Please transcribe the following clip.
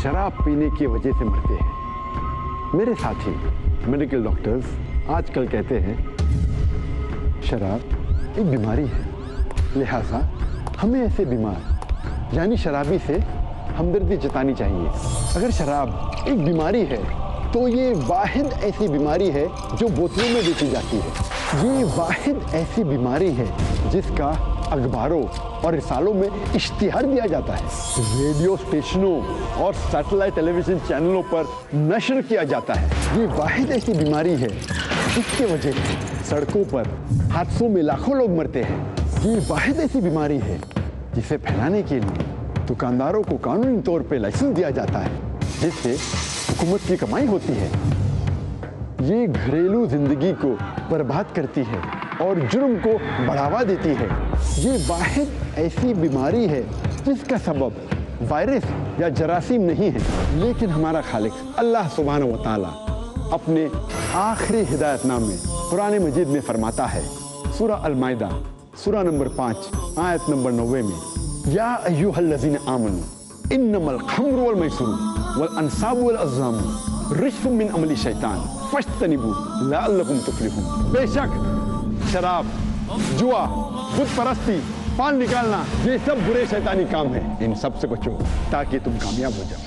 शराब पीने की वजह से मरते हैं। मेरे साथी मेडिकल डॉक्टर्स आजकल कहते हैं शराब एक बीमारी है, लिहाजा हमें ऐसे बीमार यानी शराबी से हमदर्दी जतानी चाहिए। अगर शराब एक बीमारी है तो ये वाहिद ऐसी बीमारी है जो बोतलों में बेची जाती है। ये वाहिद ऐसी बीमारी है जिसका अखबारों और रिसालों में इश्तिहार दिया जाता है, रेडियो स्टेशनों और सैटेलाइट टेलीविजन चैनलों पर नशर किया जाता है। ये वाहिद ऐसी बीमारी है जिसके वजह से सड़कों पर हादसों में लाखों लोग मरते हैं। ये वाहिद ऐसी बीमारी है जिसे फैलाने के लिए दुकानदारों को कानूनी तौर पे लाइसेंस दिया जाता है, जिससे हुकूमत की कमाई होती है। ये घरेलू जिंदगी को बर्बाद करती है और जुर्म को बढ़ावा देती है। ये वाहिद ऐसी बीमारी है जिसका सबब वायरस या जरासीम नहीं है, लेकिन हमारा खालिक अल्लाह सुब्हानहू व तआला अपने आखिरी हिदायतनामे कुरान मजीद में फरमाता है, सूरा अल-माइदा सूरा नंबर 5 आयत नंबर 90 में, या अय्युहल्लज़ीना आमनू इन्नमल खम्रु वल मैसुरु वल अंसाबु वल अज़लामु रिज्सुम मिन अमली शैतान फज्तनिबू लअल्लकुम तुफ्लिहून। बेशक शराब, जुआ, बुत परस्ती, पान निकालना, ये सब बुरे शैतानी काम है। इन सब से बचो ताकि तुम कामयाब हो जाओ।